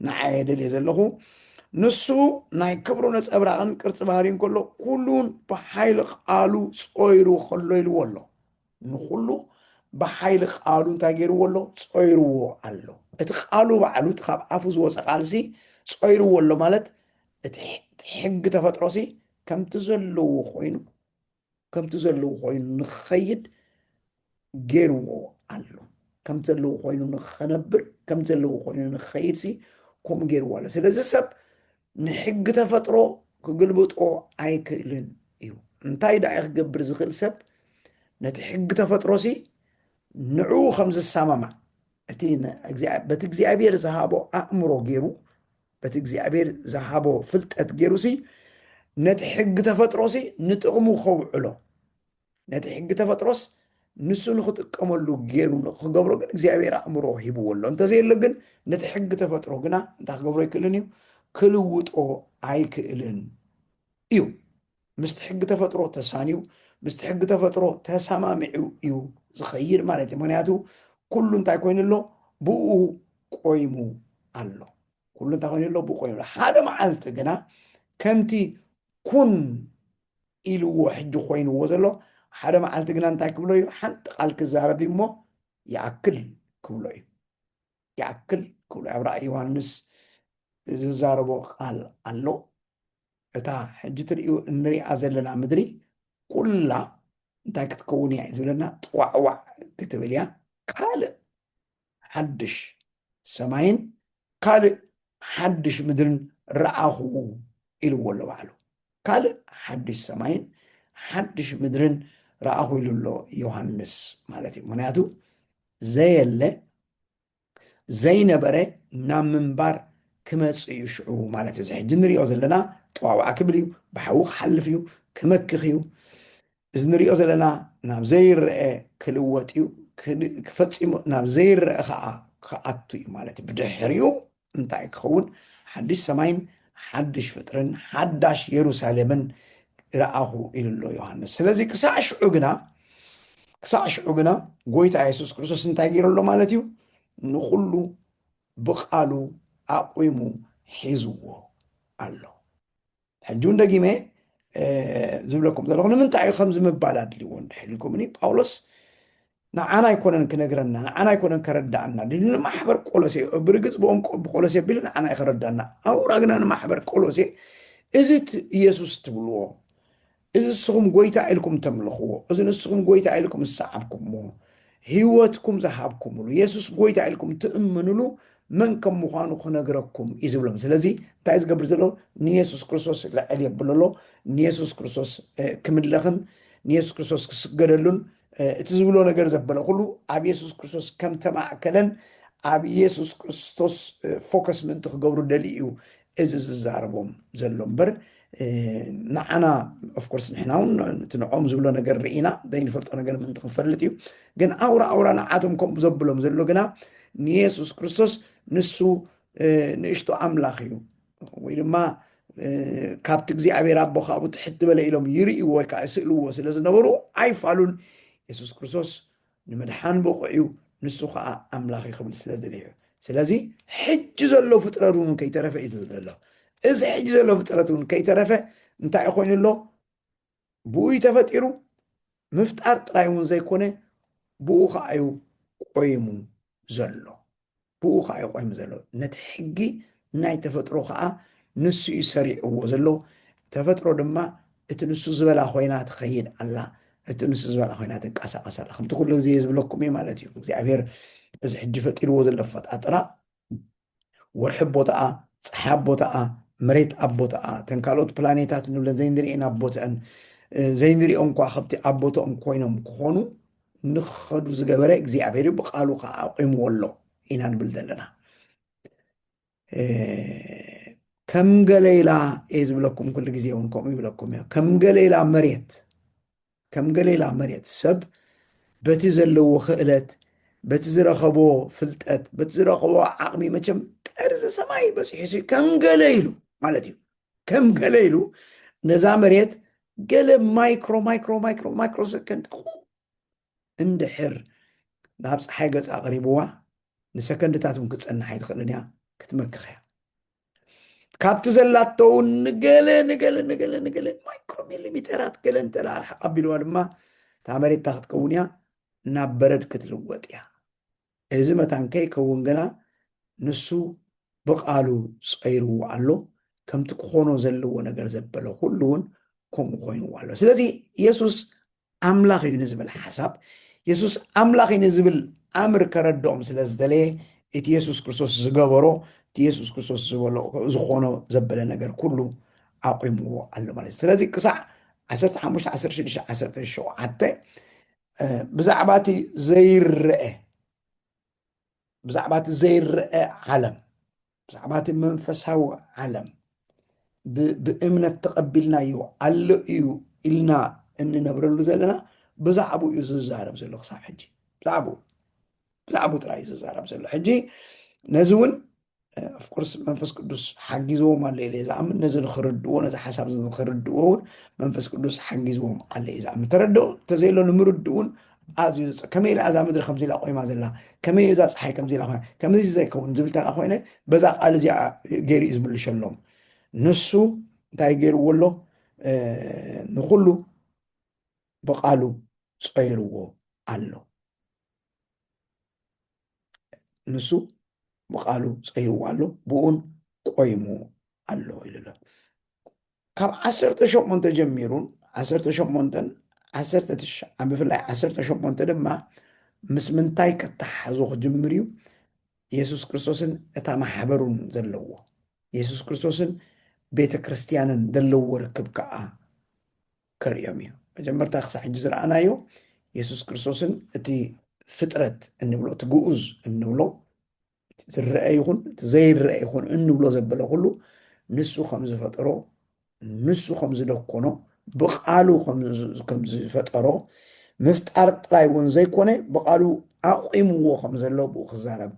Speaker 1: ንዓየ ደልየ ዘለኹ ንሱ ናይ ክብሩ ነፀብራቕን ቅርፂ ባህሪን ከሎ ኩሉን ብሓይሊ ቃሉ ፀይሩ ከሎ ኢልዎ ኣሎ። ንኩሉ ብሓይሊ ቃሉ እንታይ ገይርዎ ኣሎ ፀይርዎ ኣሎ። እቲ ቃሉ ባዕሉ ካብ ኣፉ ዝወፀ ቃልሲ ፀይርዎ ኣሎ ማለት እቲ ሕጊ ተፈጥሮሲ ከምቲ ዘለዎ ኮይኑ ንክኸይድ ገይርዎ ኣሎ። ከምቲ ዘለዎ ኮይኑ ንክነብር ከምቲ ዘለዎ ኮይኑ ንክኸይድ ሲ ከምኡ ገይርዎ ኣሎ። ስለዚ ሰብ ንሕጊ ተፈጥሮ ክግልብጦ ኣይክእልን እዩ። እንታይ ዳኣ ክገብር ዝኽእል ሰብ ነቲ ሕጊ ተፈጥሮሲ ንዑ ከም ዝሰማማዕ በቲ እግዚኣብሔር ዝሃቦ ኣእምሮ ገይሩ በቲ እግዚኣብሔር ዝሃቦ ፍልጠት ገይሩሲ ነቲ ሕጊ ተፈጥሮሲ ንጥቕሙ ከውዕሎ ነቲ ሕጊ ተፈጥሮስ ንሱ ንክጥቀመሉ ገይሩ ክገብሮ ግን እግዚኣብሔር ኣእምሮ ሂብዎ ኣሎ። እንተዘየሎ ግን ነቲ ሕጊ ተፈጥሮ ግና እንታይ ክገብሮ ኣይክእልን እዩ ክልውጦ ኣይክእልን እዩ። ምስቲ ሕጊ ተፈጥሮ ተሳንዩ ምስቲ ሕጊ ተፈጥሮ ተሰማሚዑ እዩ ዝኸይድ ማለት እዩ። ምክንያቱ ኩሉ እንታይ ኮይኑ ኣሎ ብኡ ቆይሙ ኣሎ። ኩሉ እንታይ ኮይኑ ኣሎ ብኡ ቆይሙ ኣሎ። ሓደ መዓልቲ ግና ከምቲ ኩን ኢልዎ ሕጂ ኮይንዎ ዘሎ ሓደ መዓልቲ ግና እንታይ ክብሎ እዩ ሓንቲ ቃል ክዛረብ እሞ ይኣክል ክብሎ እዩ ይኣክል ክብሎ ኣብ ራእይ ዮሃንስ ዝዛረቦ ቃል ኣሎ። እታ ሕጂ ትሪኡ እንሪኣ ዘለና ምድሪ ኩላ እንታይ ክትከውን እያ እዩ ዝብለና ጥዋዕዋዕ ክትብል እያ ካልእ ሓድሽ ሰማይን ካልእ ሓድሽ ምድርን ረኣኹ ኢልዎ ኣሎ ባዕሉ። ካልእ ሓድሽ ሰማይን ሓድሽ ምድርን ረኣኹ ኢሉ ኣሎ ዮሃንስ ማለት እዩ። ምክንያቱ ዘየለ ዘይነበረ ናብ ምንባር ክመፅእ እዩ ሽዑ ማለት እዩ። ሕጂ ንሪኦ ዘለና ጥዋዕዋዕ ክብል እዩ ብሓዊ ክሓልፍ እዩ ክመክኽ እዩ። እዚ ንሪኦ ዘለና ናብ ዘይርአ ክልወጥ እዩ ክፈፂሙ ናብ ዘይርአ ከዓ ክኣቱ እዩ ማለት እዩ። ብድሕሪኡ እንታይ ክኸውን ሓድሽ ሰማይን ሓድሽ ፍጥርን ሓዳሽ የሩሳሌምን ረኣኹ ኢሉ ኣሎ ዮሃንስ። ስለዚ ክሳዕ ሽዑ ግና ጎይታ ኢየሱስ ክርስቶስ እንታይ ገይሩ ኣሎ ማለት እዩ ንኩሉ ብቃሉ ኣቁሙ ሒዝዎ ኣሎ። ሕጂ እውን ደጊመ ዝብለኩም ዘለኹ ንምንታይ እዩ ከምዚ ምባል ኣድልይዎ ንድሕልኩምኒ ጳውሎስ ንዓና ኣይኮነን ክነግረና ንዓና ኣይኮነን ከረዳእና ንማሕበር ቆሎሴ ብርግፅ ብቆሎሴ ቢሉ ንዓና ይከረዳእና ኣውራ ግና ንማሕበር ቆሎሴ እዚ ኢየሱስ ትብልዎ እዚ ንስኹም ጎይታ ኢልኩም ተምልኽዎ እዚ ንስኹም ጎይታ ኢልኩም ዝሰዓብኩምዎ ሂወትኩም ዝሃብኩምሉ ኢየሱስ ጎይታ ኢልኩም ትእምንሉ መን ከም ምዃኑ ክነግረኩም እዩ ዝብሎም ስለዚ እንታይ ዝገብር ዘሎ ንኢየሱስ ክርስቶስ ልዕል የብል ኣሎ ንኢየሱስ ክርስቶስ ክምለኽን ንኢየሱስ ክርስቶስ ክስገደሉን እቲ ዝብሎ ነገር ዘበለ ኩሉ ኣብ ኢየሱስ ክርስቶስ ከም ተማእከለን ኣብ ኢየሱስ ክርስቶስ ፎከስ ምንቲ ክገብሩ ደሊ እዩ እዚ ዝዛረቦም ዘሎ እምበር ንዓና ኦፍኮርስ ንሕና እውን እቲ ንዖም ዝብሎ ነገር ርኢና ዘይንፈልጦ ነገር ምንቲ ክንፈልጥ እዩ ግን ኣውራ ንዓቶም ከምኡ ዘብሎም ዘሎ ግና ንኢየሱስ ክርስቶስ ንሱ ንእሽቶ ኣምላኽ እዩ ወይ ድማ ካብቲ እግዚኣብሔር ኣቦ ካብኡ ትሕት በለ ኢሎም ይርእይዎ ወይ ከዓ ይስእልዎ ስለ ዝነበሩ ኣይፋሉን ኢየሱስ ክርስቶስ ንምድሓን በቑዑ ንሱ ከዓ ኣምላኽ ክብል ስለ ዝደለየ ስለዚ ሕጂ ዘሎ ፍጥረት እውን ከይተረፈ እዩ ዘሎ እዚ ሕጂ ዘሎ ፍጥረት እውን ከይተረፈ እንታይ ኮይኑ ኣሎ ብኡ ተፈጢሩ ምፍጣር ጥራይ እውን ዘይኮነ ብኡ ከዓ እዩ ቆይሙ ዘሎ ብኡ ከዓ እዩ ቆይሙ ዘሎ ነቲ ሕጊ ናይ ተፈጥሮ ከዓ ንሱ እዩ ሰሪዕዎ ዘሎ ተፈጥሮ ድማ እቲ ንሱ ዝበላ ኮይና ትኸይድ ኣላ እቲ ንሱ ዝበላ ኮይና ትንቀሳቐስ ኣላ ከምቲ ኩሉ ግዜ ዝብለኩም እዩ ማለት እዩ እግዚኣብሔር እዚ ሕጂ ፈጢርዎ ዘሎ ፈጣጥራ ወርሒ ቦታኣ ፀሓይ ቦታኣ መሬት ኣብ ቦታኣ ተን ካልኦት ፕላኔታት ንብለን ዘይንሪአን ኣብ ቦትአን ዘይንሪኦ እኳ ከብቲ ኣብ ቦትኦም ኮይኖም ክኾኑ ንክኸዱ ዝገበረ እግዚኣብሔር ብቃሉ ከዓ ኣቂምዎ ኣሎ ኢና ንብል ዘለና ከም ገሌላ እየ ዝብለኩም ኩሉ ግዜ እውን ከምኡ ይብለኩም እዮ ከም ገሌላ መሬት ሰብ በቲ ዘለዎ ክእለት በቲ ዝረኸቦ ፍልጠት በቲ ዝረኸቦ ዓቕሚ መቸም ጠርዚ ሰማይ በፂሑ ከም ገለ ኢሉ ማለት እዩ ከም ገለ ኢሉ ነዛ መሬት ገለ ማይክሮ ሰከንድ እንድሕር ናብ ፀሓይ ገፅ ኣቕሪብዋ ንሰከንድታት እውን ክፀንሕ ኣይትኽእልን እያ ክትመክኽ እያ ካብቲ ዘላቶ እውን ንገለ ማይክሮ ሚሊሜተራት ገለ እንተላልሓ ኣቢልዋ ድማ እታ መሬትታ ክትከውን እያ ናብ በረድ ክትልወጥ እያ እዚ መታንከይ ከውን ገና ንሱ ብቃሉ ፀይርዎ ኣሎ ከምቲ ክኾኖ ዘለዎ ነገር ዘበለ ኩሉ እውን ከምኡ ኮይኑዎ ኣሎ ስለዚ ኢየሱስ ኣምላኽ እዩ ንዝብል ሓሳብ ኢየሱስ ኣምላኽ እዩ ንዝብል ኣምር ከረድኦም ስለ ዝደለየ እቲ ኢየሱስ ክርስቶስ ዝገበሮ እቲ ኢየሱስ ክርስቶስ ዝበሎ ዝኾኖ ዘበለ ነገር ኩሉ ኣቂምዎ ኣሎ ማለት እዩ ስለዚ ክሳዕ 15 16 17 ብዛዕባ እቲ ዘይርአ ዓለም ብዛዕባ እቲ መንፈሳዊ ዓለም ብእምነት ተቐቢልናዮ ኣሎ እዩ ኢልና እንነብረሉ ዘለና ብዛዕባኡ እዩ ዝዛረብ ዘሎ ክሳብ ሕጂ ብዛዕባኡ ጥራይ እዩ ዝዛረብ ዘሎ ሕጂ ነዚ እውን ኦፍኮርስ መንፈስ ቅዱስ ሓጊዝዎም ኣሎ ኢለ ዝኣምን ነዚ ንክርድዎ ነዚ ሓሳብ ንክርድዎ እውን መንፈስ ቅዱስ ሓጊዝዎም ኣሎ እዩ ዝኣምን ተረድኡ እንተዘይሎ ንምርድእ እውን ኣዝዩ ከመይ ኢላ እዛ ምድሪ ከምዚ ኢላ ቆይማ ዘላ ከመይ እዛ ፀሓይ ከምዚ ኢላ ኮይና ከምዚ ዘይከውን ዝብል ተላ ኮይነ በዛ ቃል እዚኣ ገይሩ እዩ ዝምልሸሎም ንሱ እንታይ ገይርዎ ኣሎ ንኩሉ ብቃሉ ፀይርዎ ኣሎ ንሱ ብቃሉ ፀይርዎ ኣሎ ብኡን ቆይሙ ኣሎ ኢሉ ኣሎ ካብ 18 ጀሚሩን 18 ብፍላይ 18 ድማ ምስ ምንታይ ከተሓዞ ክጅምር እዩ ኢየሱስ ክርስቶስን እታ ማሕበሩን ዘለዎ ኢየሱስ ክርስቶስን ቤተ ክርስቲያንን ዘለዎ ርክብ ከዓ ከርዮም እዩ መጀመርታ ክሳብ ሕጂ ዝረኣናዮ ኢየሱስ ክርስቶስን እቲ ፍጥረት እንብሎ እቲ ግኡዝ እንብሎ ዝረአ ይኹን እቲ ዘይረአ ይኹን እንብሎ ዘበለ ኩሉ ንሱ ከም ዝፈጠሮ ንሱ ከም ዝደኮኖ ብቃሉ ከም ዝፈጠሮ ምፍጣር ጥራይ እውን ዘይኮነ ብቃሉ ኣቂምዎ ከም ዘሎ ብኡ ክዛረብ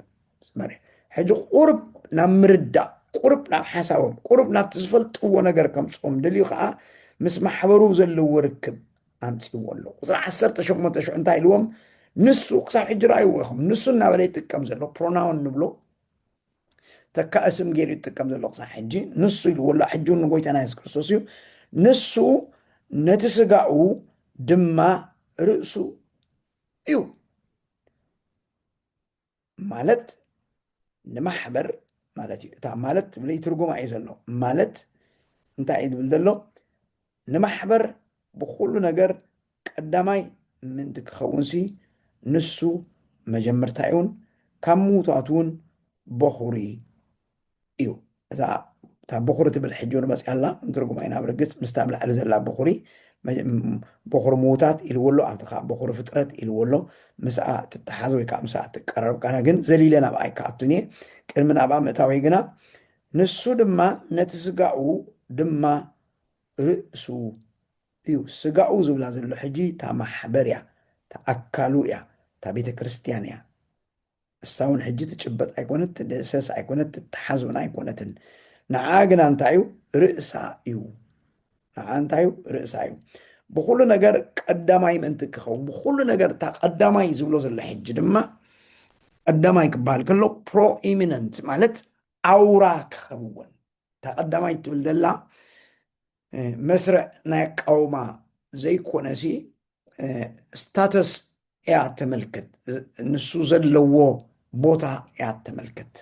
Speaker 1: ዝመረ ሕጂ ቁርብ ናብ ምርዳእ ቁርብ ናብ ሓሳቦም ቁርብ ናብቲ ዝፈልጥዎ ነገር ከምፅኦም ደልዩ ከዓ ምስ ማሕበሩ ዘለዎ ርክብ ኣምፂዎ ኣሎ ቁፅሪ 18 እንታይ ኢልዎም ንሱ ክሳብ ሕጂ ረኣይዎ ኢኹም ንሱ እናበለ ይጥቀም ዘሎ ፕሮናውን ንብሎ ተካ እስም ገይሩ ይጥቀም ዘሎ ክሳብ ሕጂ ንሱ ኢልዎ ኣሎ ሕጂ እውን ጎይታና የሱስ ክርስቶስ እዩ ንሱ ነቲ ስጋኡ ድማ ርእሱ እዩ ማለት ንማሕበር ማለት እዩ። እታ ማለት ብለይ ትርጉማ እዩ ዘሎ ማለት እንታይ እዩ ዝብል ዘሎ ንማሕበር ብኩሉ ነገር ቀዳማይ ምንቲ ክኸውንሲ ንሱ መጀመርታ እውን ካብ ምዉታት እውን በኹሪ እዩ። እታ በኹሪ ትብል ሕጂ ንመፅኣላ እንትርጉማ ኢና ብርግፅ ምስታ ብላዕሊ ዘላ በኹሪ በኹሪ ምዉታት ኢልዎ ኣሎ ኣብቲ ከዓ በኹሪ ፍጥረት ኢልዎ ኣሎ ምስኣ ትተሓዝ ወይ ከዓ ምስኣ ትቀረብ ቃና ግን ዘሊለ ናብኣ ይከኣቱን እየ ቅድሚ ናብኣ ምእታወይ ግና ንሱ ድማ ነቲ ስጋኡ ድማ ርእሱ እዩ። ስጋኡ ዝብላ ዘሎ ሕጂ እታ ማሕበር እያ፣ እታ ኣካሉ እያ፣ እታ ቤተ ክርስትያን እያ። እሳ እውን ሕጂ ትጭበጥ ኣይኮነት፣ ትድእሰስ ኣይኮነት፣ ትተሓዝ እውን ኣይኮነትን። ንዓ ግና እንታይ እዩ ርእሳ እዩ። ንዓ እንታይ እዩ ርእሳ እዩ። ብኩሉ ነገር ቀዳማይ ምእንቲ ክኸውን ብኩሉ ነገር እታ ቀዳማይ ዝብሎ ዘሎ ሕጂ ድማ ቀዳማይ ክበሃል ከሎ ፕሮኢሚነንት ማለት ኣውራ ክኸውን እታ ቀዳማይ ትብል ዘላ መስርዕ ናይ ኣቃውማ ዘይኮነሲ ስታተስ እያ ተመልክት፣ ንሱ ዘለዎ ቦታ እያ ተመልክት፣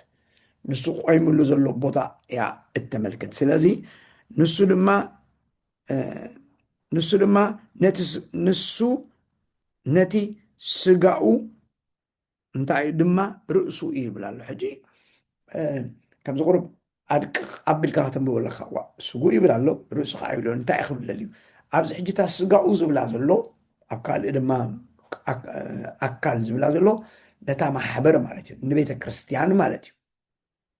Speaker 1: ንሱ ቆይሙሉ ዘሎ ቦታ እያ እተመልክት። ስለዚ ንሱ ድማ ንሱ ነቲ ስጋኡ እንታይ ድማ ርእሱ እዩ ይብል ኣሎ። ሕጂ ከምዚ ቁርብ ኣድቅቕ ኣቢልካ ከተንብበ ኣለካ ስጉ ይብል ኣሎ ርእሱ ከዓ ይብሎ እንታይ ይክብለል እዩ። ኣብዚ ሕጂ እታ ስጋኡ ዝብላ ዘሎ ኣብ ካልእ ድማ ኣካል ዝብላ ዘሎ ነታ ማሕበር ማለት እዩ፣ ንቤተ ክርስትያን ማለት እዩ፣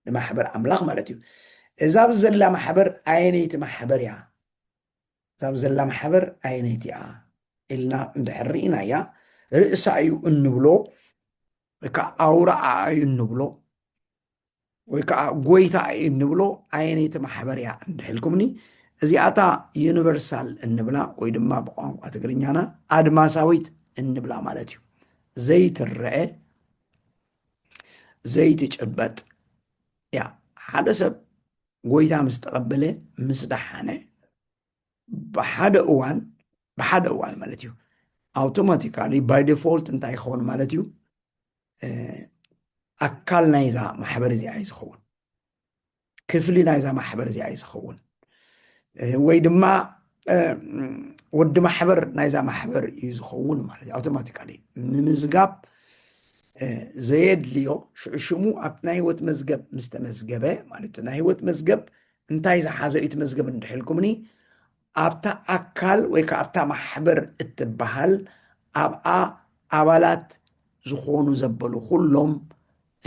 Speaker 1: ንማሕበር ኣምላኽ ማለት እዩ። እዛ ብዘላ ማሕበር ኣየነይቲ ማሕበር እያ? እዛ ብዘላ ማሕበር ኣየነይቲ እያ ኢልና እንድሕር ርኢና እያ ርእሳ እዩ እንብሎ ወይ ከዓ ኣውራኣ እዩ እንብሎ ወይ ከዓ ጎይታ እዩ እንብሎ ኣየነይቲ ማሕበር እያ እንድሕልኩምኒ እዚኣታ ዩኒቨርሳል እንብላ ወይ ድማ ብቋንቋ ትግርኛና ኣድማሳዊት እንብላ ማለት እዩ። ዘይትረአ ዘይትጭበጥ እያ። ሓደ ሰብ ጎይታ ምስ ተቐበለ ምስ ደሓነ ብሓደ እዋን ማለት እዩ ኣውቶማቲካሊ ባይ ዲፎልት እንታይ ይኸውን ማለት እዩ ኣካል ናይዛ ማሕበር እዚኣ እዩ ዝኸውን፣ ክፍሊ ናይዛ ማሕበር እዚኣ እዩ ዝኸውን፣ ወይ ድማ ወዲ ማሕበር ናይዛ ማሕበር እዩ ዝኸውን ማለት እዩ። ኣውቶማቲካሊ ንምዝጋብ ዘየድልዮ ሽዑሽሙ ኣብ ናይ ህይወት መዝገብ ምስ ተመዝገበ ማለት ናይ ህይወት መዝገብ እንታይ ዝሓዘ እዩ እቲ መዝገብ እንድሕልኩምኒ ኣብታ ኣካል ወይ ከዓ ኣብታ ማሕበር እትበሃል ኣብኣ ኣባላት ዝኾኑ ዘበሉ ኩሎም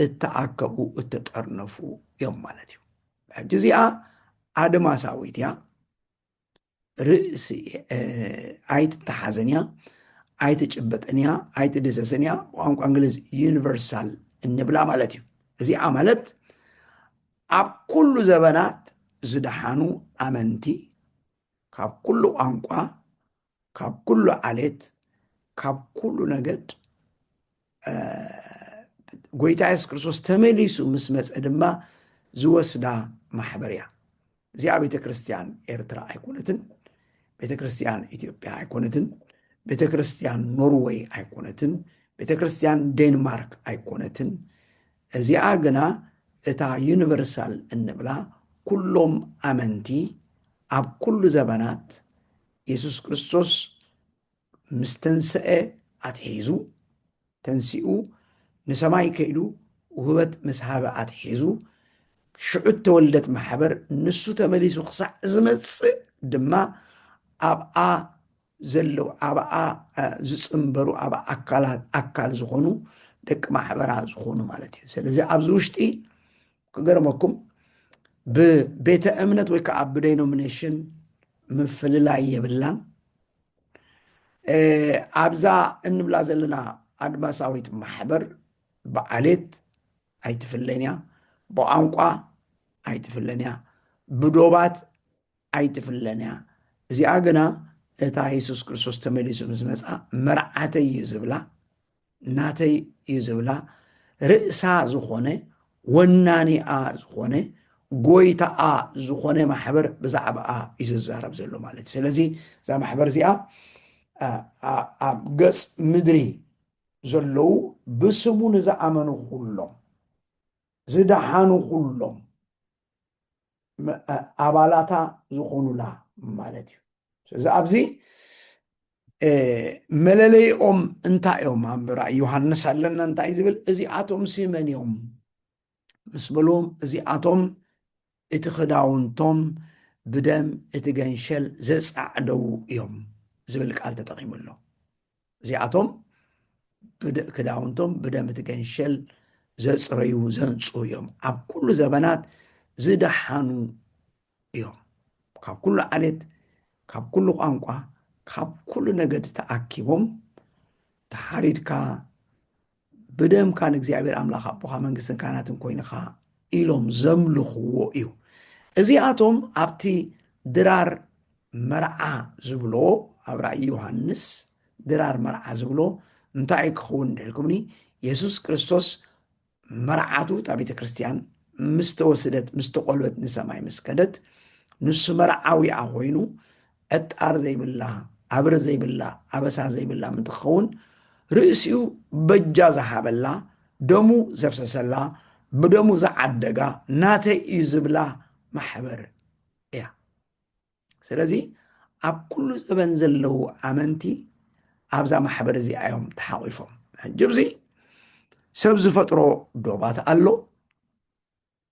Speaker 1: እተኣከቡ እተጠርነፉ እዮም ማለት እዩ። ሕጂ እዚኣ ኣድማሳዊት እያ፣ ርእሲ ኣይትተሓዘን እያ፣ ኣይትጭበጥን እያ፣ ኣይትድሰስን እያ። ብቋንቋ እንግሊዝ ዩኒቨርሳል እንብላ ማለት እዩ። እዚኣ ማለት ኣብ ኩሉ ዘበናት ዝደሓኑ ኣመንቲ ካብ ኩሉ ቋንቋ ካብ ኩሉ ዓሌት ካብ ኩሉ ነገድ ጎይታ ኢየሱስ ክርስቶስ ተመሊሱ ምስ መፀ ድማ ዝወስዳ ማሕበር እያ። እዚኣ ቤተ ክርስትያን ኤርትራ ኣይኮነትን፣ ቤተ ክርስትያን ኢትዮጵያ ኣይኮነትን፣ ቤተ ክርስትያን ኖርዌይ ኣይኮነትን፣ ቤተ ክርስትያን ዴንማርክ ኣይኮነትን። እዚኣ ግና እታ ዩኒቨርሳል እንብላ ኩሎም ኣመንቲ ኣብ ኩሉ ዘበናት ኢየሱስ ክርስቶስ ምስ ተንስአ ኣትሒዙ ተንሲኡ ንሰማይ ከይዱ ውህበት ምስ ሃበ ኣትሒዙ ሽዑት ተወልደት ማሕበር ንሱ ተመሊሱ ክሳዕ ዝመፅእ ድማ ኣብኣ ዘለው ኣብኣ ዝፅምበሩ ኣብኣ ኣካል ዝኾኑ ደቂ ማሕበራ ዝኾኑ ማለት እዩ። ስለዚ ኣብዚ ውሽጢ ክገርመኩም ብቤተ እምነት ወይ ከዓ ብዴኖሚኔሽን ምፍልላይ የብላን። ኣብዛ እንብላ ዘለና ኣድማሳዊት ማሕበር ብዓሌት ኣይትፍለን እያ፣ ብቋንቋ ኣይትፍለን እያ፣ ብዶባት ኣይትፍለን እያ። እዚኣ ግና እታ ኢየሱስ ክርስቶስ ተመሊሱ ምስ መፃ መርዓተይ እዩ ዝብላ ናተይ እዩ ዝብላ ርእሳ ዝኾነ ወናኒኣ ዝኾነ ጎይታኣ ዝኾነ ማሕበር ብዛዕባኣ እዩ ዝዛረብ ዘሎ ማለት እዩ። ስለዚ እዛ ማሕበር እዚኣ ኣብ ገጽ ምድሪ ዘለዉ ብስሙ ንዝኣመኑ ኩሎም ዝደሓኑ ኩሎም ኣባላታ ዝኾኑላ ማለት እዩ። ስለዚ ኣብዚ መለለይኦም እንታይ እዮም? ኣብ ራእይ ዮሃንስ ኣለና እንታይ ዝብል እዚኣቶም መን እዮም ምስ በልዎም እዚኣቶም እቲ ክዳውንቶም ብደም እቲ ገንሸል ዘጻዕደው እዮም ዝብል ቃል ተጠቒሙ ኣሎ። እዚኣቶም ክዳውንቶም ብደም እቲ ገንሸል ዘጽረዩ ዘንጹ እዮም፣ ኣብ ኩሉ ዘበናት ዝደሓኑ እዮም። ካብ ኩሉ ዓሌት፣ ካብ ኩሉ ቋንቋ፣ ካብ ኩሉ ነገድ ተኣኪቦም ተሓሪድካ ብደምካ ንእግዚአብሔር ኣምላኽ ኣቦኻ መንግሥትን ካህናትን ኮይንኻ ኢሎም ዘምልኽዎ እዩ። እዚኣቶም ኣብቲ ድራር መርዓ ዝብሎ ኣብ ራእይ ዮሃንስ ድራር መርዓ ዝብሎ እንታይ ክኸውን ድሕልኩምኒ ኢየሱስ ክርስቶስ መርዓቱ እታ ቤተ ክርስቲያን ምስ ተወስደት ምስ ተቖልበት ንሰማይ ምስ ከደት ንሱ መርዓዊኣ ኮይኑ ዕጣር ዘይብላ ኣብረ ዘይብላ ኣበሳ ዘይብላ ምንትኸውን ርእሲኡ በጃ ዝሃበላ ደሙ ዘፍሰሰላ ብደሙ ዝዓደጋ ናተይ እዩ ዝብላ ማሕበር እያ። ስለዚ ኣብ ኩሉ ዘበን ዘለዉ ኣመንቲ ኣብዛ ማሕበር እዚኣ እዮም ተሓቒፎም። ሕጂ ብዚ ሰብ ዝፈጥሮ ዶባት ኣሎ።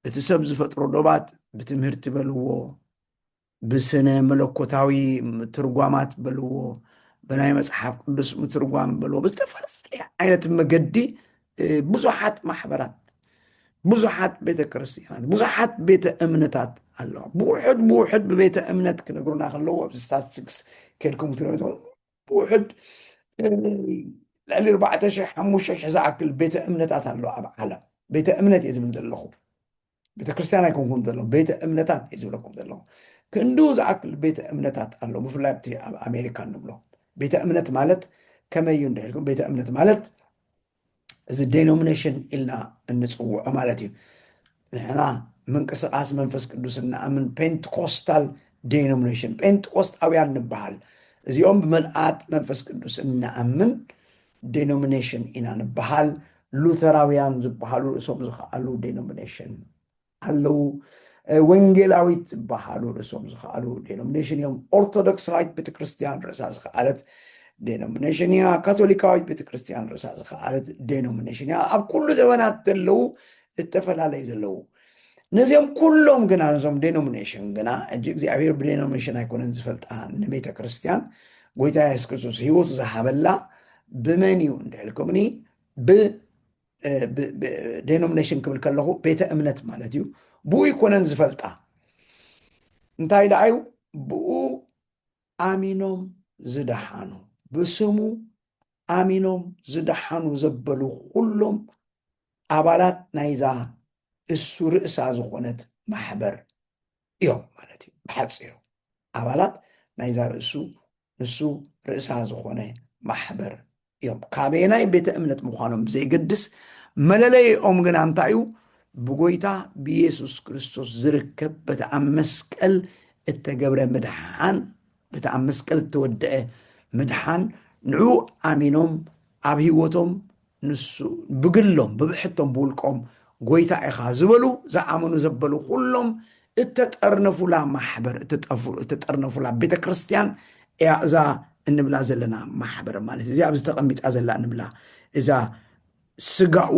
Speaker 1: እቲ ሰብ ዝፈጥሮ ዶባት ብትምህርቲ በልዎ፣ ብስነ መለኮታዊ ትርጓማት በልዎ፣ ብናይ መጽሓፍ ቅዱስ ምትርጓም በልዎ፣ ብዝተፈላለየ ዓይነት መገዲ ብዙሓት ማሕበራት፣ ብዙሓት ቤተ ክርስቲያናት፣ ብዙሓት ቤተ እምነታት ኣለዋ። ብውሕድ ብቤተ እምነት ክነግሩና ከለዎ ኣብ ስታቲስቲክስ ከድኩም ትሪኦ ብውሕድ ልዕሊ 4,000-5,000 ዝኣክል ቤተ እምነታት ኣለዋ ኣብ ዓለም። ቤተ እምነት እየ ዝብል ዘለኹ፣ ቤተ ክርስቲያን ኣይኮንኩም ዘለኹ፣ ቤተ እምነታት እየ ዝብለኩም ዘለኹ። ክንዱ ዝኣክል ቤተ እምነታት ኣሎ። ብፍላይ ኣብ ኣሜሪካ ንብሎ ቤተ እምነት ማለት ከመይ እዩ እንድሕልኩም? ቤተ እምነት ማለት እዚ ዴኖሚኔሽን ኢልና እንፅውዖ ማለት እዩ። ንሕና ምንቅስቃስ መንፈስ ቅዱስ እናኣምን ፔንትኮስታል ዴኖሚኔሽን ፔንትኮስታውያን ንበሃል። እዚኦም ብመልኣት መንፈስ ቅዱስ እናኣምን ዴኖሚኔሽን ኢና ንበሃል። ሉተራውያን ዝበሃሉ ርእሶም ዝኸኣሉ ዴኖሚኔሽን ኣለዉ። ወንጌላዊት ዝበሃሉ ርእሶም ዝኸኣሉ ዴኖሚኔሽን እዮም። ኦርቶዶክሳዊት ቤተክርስቲያን ርእሳ ዝኸኣለት ዴኖሚኔሽን እያ። ካቶሊካዊት ቤተክርስቲያን ርእሳ ዝኸኣለት ዴኖሚኔሽን እያ። ኣብ ኩሉ ዘበናት ዘለዉ እተፈላለዩ ዘለዉ ነዚኦም ኩሎም ግና ነዞም ዴኖሚኔሽን ግና እጅ እግዚኣብሔር ብዴኖሚኔሽን ኣይኮነን ዝፈልጣ ንቤተ ክርስቲያን ጎይታ ኢየሱስ ክርስቶስ ሂወቱ ዝሃበላ ብመን እዩ እንድሕልኩምኒ ብዴኖሚኔሽን ክብል ከለኹ ቤተ እምነት ማለት እዩ። ብኡ ይኮነን ዝፈልጣ እንታይ ደኣ እዩ? ብኡ ኣሚኖም ዝደሓኑ ብስሙ ኣሚኖም ዝደሓኑ ዘበሉ ኩሎም ኣባላት ናይዛ እሱ ርእሳ ዝኾነት ማሕበር እዮም ማለት እዩ። ብሓፂሩ ኣባላት ናይዛ ንሱ ርእሳ ዝኾነ ማሕበር እዮም። ካበየናይ ቤተ እምነት ምዃኖም ዘይገድስ መለለይኦም ግና እንታይ እዩ? ብጎይታ ብኢየሱስ ክርስቶስ ዝርከብ በቲ ኣብ መስቀል እተገብረ ምድሓን፣ በቲ ኣብ መስቀል እተወድአ ምድሓን ንዑ ኣሚኖም ኣብ ሂወቶም ንሱ ብግሎም ብብሕቶም ብውልቆም ጎይታ ኢኻ ዝበሉ ዝኣመኑ ዘበሉ ኩሎም እተጠርነፉላ ማሕበር እተጠርነፉላ ቤተ ክርስቲያን እያ እዛ እንብላ ዘለና ማሕበር ማለት እዚ ኣብ ዝተቐሚጣ ዘላ እንብላ እዛ ስጋኡ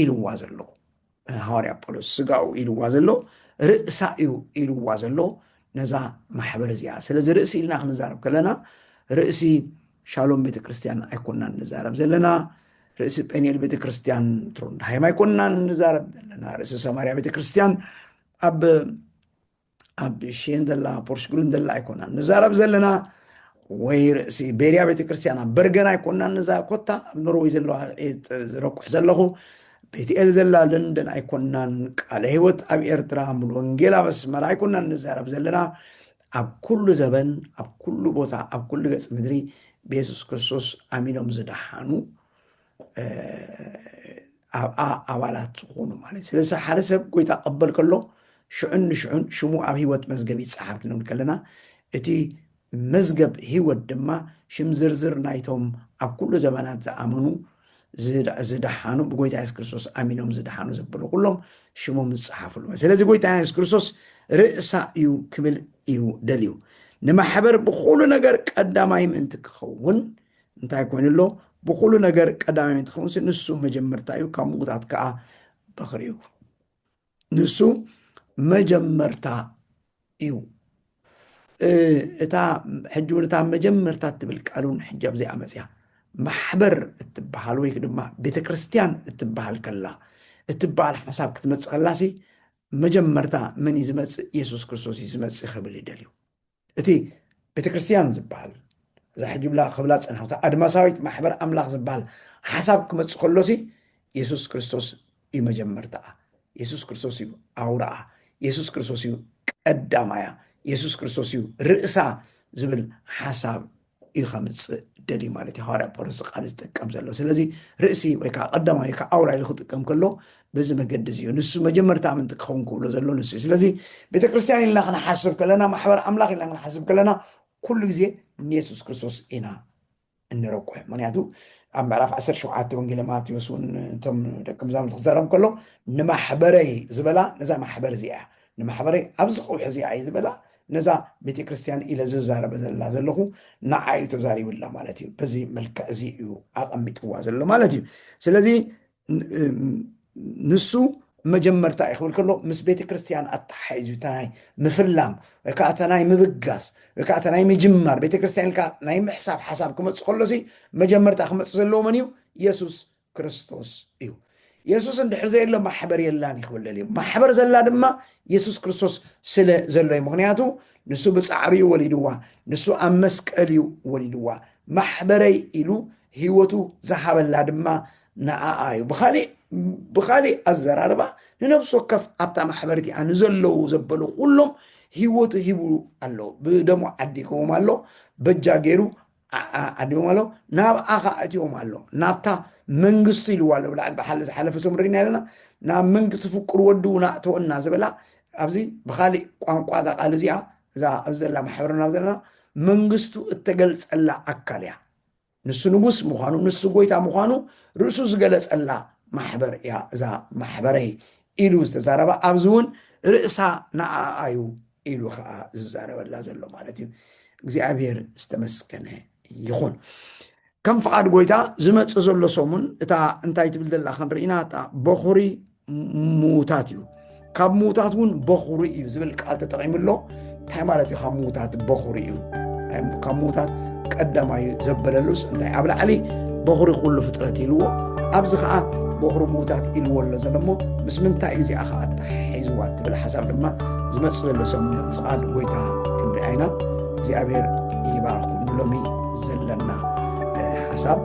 Speaker 1: ኢልዋ ዘሎ ሐዋርያ ጳውሎስ ስጋኡ ኢልዋ ዘሎ ርእሳ እዩ ኢልዋ ዘሎ ነዛ ማሕበር እዚኣ። ስለዚ ርእሲ ኢልና ክንዛረብ ከለና ርእሲ ሻሎም ቤተ ክርስቲያን ኣይኮንናን ንዛረብ ዘለና፣ ርእሲ ጴንኤል ቤተ ክርስቲያን ትሮንድሃይም ኣይኮንናን ንዛረብ ዘለና፣ ርእሲ ሰማርያ ቤተ ክርስቲያን ኣብ ሽን ዘላ ፖርሽግሩን ዘላ ኣይኮንናን ንዛረብ ዘለና፣ ወይ ርእሲ ቤርያ ቤተ ክርስቲያን ኣብ በርገን ኣይኮንናን ንዛረብ። ኮታ ኣብ ኖርዌይ ዘለዋ ዝረኩሕ ዘለኹ ቤትኤል ዘላ ለንደን ኣይኮንናን፣ ቃለ ህይወት ኣብ ኤርትራ ሙሉ ወንጌል ኣብ ኣስመራ ኣይኮንናን ንዛረብ ዘለና። ኣብ ኩሉ ዘበን ኣብ ኩሉ ቦታ ኣብ ኩሉ ገጽ ምድሪ ብኢየሱስ ክርስቶስ ኣሚኖም ዝደሓኑ ኣባላት ዝኾኑ ማለት። ስለዚ ሓደ ሰብ ጎይታ ቀበል ከሎ ሽዑን ሽሙ ኣብ ህይወት መዝገብ ይጽሓፍ ክንብል ከለና እቲ መዝገብ ህይወት ድማ ሽም ዝርዝር ናይቶም ኣብ ኩሉ ዘመናት ዝኣመኑ ዝደሓኑ ብጎይታ ኢየሱስ ክርስቶስ ኣሚኖም ዝደሓኑ ዘበሉ ኩሎም ሽሞም ዝጽሓፍሉ። ስለዚ ጎይታ ኢየሱስ ክርስቶስ ርእሳ እዩ ክብል እዩ ደልዩ። ንማሕበር ብኩሉ ነገር ቀዳማይ ምእንቲ ክኸውን እንታይ ኮይኑሎ? ብኩሉ ነገር ቀዳማይ ምእንቲ ክኸውን ንሱ መጀመርታ እዩ፣ ካብ ምውታት ከዓ በኽሪ እዩ። ንሱ መጀመርታ እዩ። እታ ሕጂ እውን እታ መጀመርታ ትብል ቃሉን ሕጂ ኣብዚኣ መፅያ ማሕበር እትበሃል ወይ ድማ ቤተ ክርስቲያን እትበሃል ከላ እትበሃል ሓሳብ ክትመፅእ ከላሲ መጀመርታ መን እዩ ዝመፅእ? ኢየሱስ ክርስቶስ እዩ ዝመፅእ ክብል ይደልዩ። እቲ ቤተ ክርስቲያን ዝበሃል እዛ ሕጂ ብላ ክብላ ፀናሕታ ኣድማሳዊት ማሕበር ኣምላኽ ዝበሃል ሓሳብ ክመፅእ ከሎሲ ኢየሱስ ክርስቶስ እዩ መጀመርታኣ፣ ኢየሱስ ክርስቶስ እዩ ኣውራኣ፣ ኢየሱስ ክርስቶስ እዩ ቀዳማያ፣ ኢየሱስ ክርስቶስ እዩ ርእሳ ዝብል ሓሳብ እዩ ከምፅእ ደልዩ ማለት እዩ። ሐዋርያ ጳውሎስ ቃል ዝጥቀም ዘሎ ስለዚ ርእሲ ወይ ከዓ ቀዳማይ ወይ ከዓ ኣውራ ኢሉ ክጥቀም ከሎ በዚ መገዲ እዩ ንሱ መጀመርታ ምንንቲ ክኸውን ክብሎ ዘሎ ንሱ እዩ። ስለዚ ቤተክርስቲያን ኢልና ክንሓስብ ከለና ማሕበር ኣምላኽ ኢልና ክንሓስብ ከለና ኩሉ ግዜ ንኢየሱስ ክርስቶስ ኢና እንረኩሕ። ምክንያቱ ኣብ ምዕራፍ 17 ወንጌል ማቴዎስ እውን እቶም ደቂ መዛሙርቱ ክዛረቡ ከሎ ንማሕበረይ ዝበላ ነዛ ማሕበር እዚኣ ንማሕበረይ ኣብዚ ቀውሒ እዚኣ እዩ ዝበላ ነዛ ቤተክርስቲያን ኢለ ዝዛረበ ዘላ ዘለኹ ንዓዩ ተዛሪብላ ማለት እዩ። በዚ መልክዕ እዚ እዩ ኣቐሚጥዋ ዘሎ ማለት እዩ። ስለዚ ንሱ መጀመርታ ይኽብል ከሎ ምስ ቤተክርስቲያን ኣተሓሒዙ ናይ ምፍላም ወይ ከዓ ናይ ምብጋስ ወይ ከዓ ናይ ምጅማር ቤተክርስቲያን ኢልካ ናይ ምሕሳብ ሓሳብ ክመፅእ ከሎሲ መጀመርታ ክመፅእ ዘለዎ መን እዩ? ኢየሱስ ክርስቶስ እዩ። ኢየሱስ እንድሕር ዘየሎ ማሕበር የላን ይኽብለል እዩ። ማሕበር ዘላ ድማ ኢየሱስ ክርስቶስ ስለ ዘሎ እዩ። ምክንያቱ ንሱ ብፃዕሪ እዩ ወሊድዋ፣ ንሱ ኣብ መስቀል እዩ ወሊድዋ። ማሕበረይ ኢሉ ህይወቱ ዝሃበላ ድማ ንዓኣ እዩ። ብኻሊእ ኣዘራርባ ንነብሱ ወከፍ ኣብታ ማሕበርቲ እያ ንዘለዉ ዘበሉ ኩሎም ህይወቱ ሂቡ ኣሎ። ብደሞ ዓዲጎም ኣሎ፣ በጃ ገይሩ ዓዲጎም ኣሎ፣ ናብኣኻ እትዮም ኣሎ፣ ናብታ መንግስቱ ኢልዋ ኣሎ። ብላዕሊ ብሓለ ዝሓለፈ ሰሙን ሪኢና ኣለና ናብ መንግስቲ ፍቁር ወዱ ናእተወና ዝበላ ኣብዚ ብኻሊእ ቋንቋ እዛ ቃል እዚኣ እዛ ኣብዚ ዘላ ማሕበርና ዘለና መንግስቱ እተገልፀላ ኣካል እያ። ንሱ ንጉስ ምዃኑ ንሱ ጎይታ ምዃኑ ርእሱ ዝገለፀላ ማሕበር እያ እዛ ማሕበረይ ኢሉ ዝተዛረባ። ኣብዚ እውን ርእሳ ንዓኣ እዩ ኢሉ ከዓ ዝዛረበላ ዘሎ ማለት እዩ። እግዚኣብሔር ዝተመስገነ ይኹን። ከም ፍቓድ ጎይታ ዝመፅእ ዘሎ ሰሙን እታ እንታይ ትብል ዘላ ክንርኢና እታ በኹሪ ምዉታት እዩ። ካብ ምዉታት እውን በኹሪ እዩ ዝብል ቃል ተጠቒሙሎ እንታይ ማለት እዩ? ካብ ምዉታት በኹሪ እዩ። ካብ ምዉታት ቀዳማይ ዘበለሉስ እንታይ? ኣብ ላዕሊ በኹሪ ኩሉ ፍጥረት ኢልዎ፣ ኣብዚ ከዓ በኹሪ ምዉታት ኢልዎ ኣሎ ዘሎ እሞ ምስ ምንታይ እዚኣ ከዓ ኣተሓሒዝዋ ትብል ሓሳብ ድማ ዝመፅእ ዘሎ ሰሙን ፍቓድ ጎይታ ክንሪአ ኢና። እግዚኣብሔር ይባርኩም። ንሎሚ ዘለና ሓሳብ